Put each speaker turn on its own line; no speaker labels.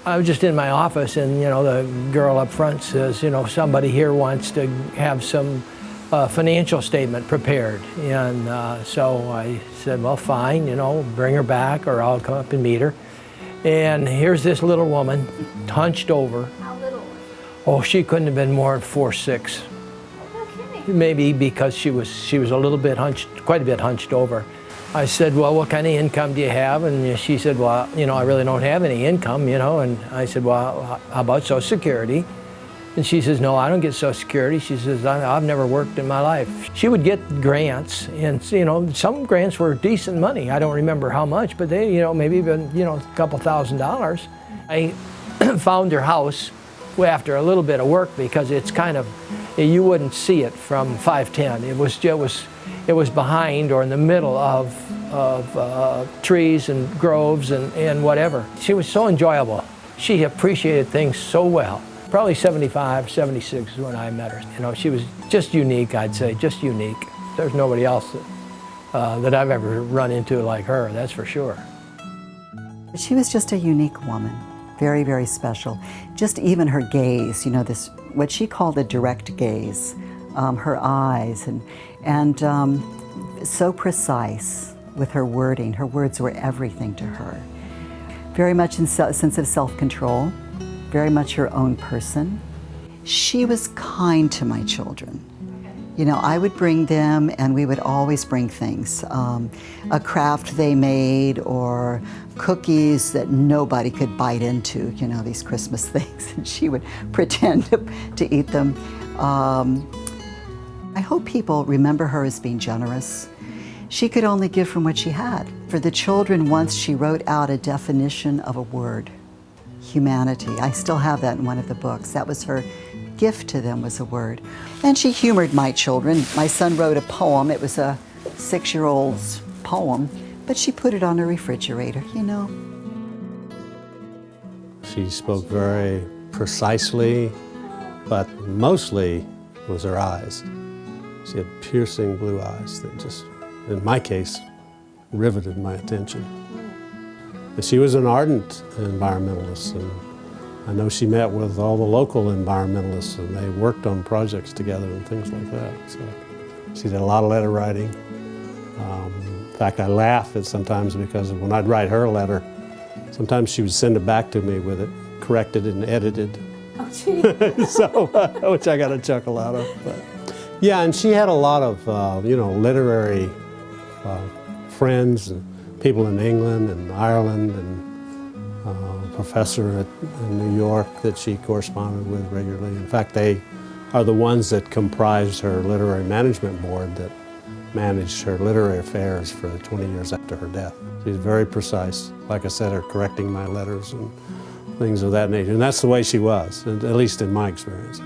I was just in my office, and the girl up front says, somebody here wants to have some financial statement prepared. And so I said, well, fine, bring her back or I'll come up and meet her. And here's this little woman, hunched over.
How little?
Oh, she couldn't have been more than 4'6".
Okay.
Maybe because she was a little bit hunched, quite a bit hunched over. I said, well, what kind of income do you have? And she said, well, I really don't have any income, And I said, well, how about Social Security? And she says, no, I don't get Social Security. She says, I've never worked in my life. She would get grants, and some grants were decent money. I don't remember how much, but they, maybe even, a couple $1,000s. I found her house after a little bit of work because it's kind of, you wouldn't see it from 510. It was behind or in the middle of trees and groves and whatever. She was so enjoyable. She appreciated things so well. Probably 75, 76 is when I met her. She was just unique, I'd say, just unique. There's nobody else that I've ever run into like her, that's for sure.
She was just a unique woman, very, very special. Just even her gaze, this, what she called a direct gaze, her eyes, and so precise with her wording. Her words were everything to her. Very much a sense of self-control. Very much her own person. She was kind to my children. I would bring them, and we would always bring things. A craft they made, or cookies that nobody could bite into, these Christmas things, and she would pretend to eat them. I hope people remember her as being generous. She could only give from what she had. For the children, once she wrote out a definition of a word. Humanity. I still have that in one of the books. That was her gift to them, was a word. And she humored my children. My son wrote a poem. It was a 6-year-old's poem, but she put it on a refrigerator,
She spoke very precisely, but mostly was her eyes. She had piercing blue eyes that just, in my case, riveted my attention. She was an ardent environmentalist, and I know she met with all the local environmentalists, and they worked on projects together and things like that. So she did a lot of letter writing. In fact, I laugh at sometimes because when I'd write her a letter, sometimes she would send it back to me with it corrected and edited.
Oh, gee.
So, which I got a chuckle out of. But yeah, and she had a lot of literary friends and people in England and Ireland, and a professor in New York that she corresponded with regularly. In fact, they are the ones that comprised her literary management board that managed her literary affairs for the 20 years after her death. She's very precise, like I said, her correcting my letters and things of that nature. And that's the way she was, at least in my experience.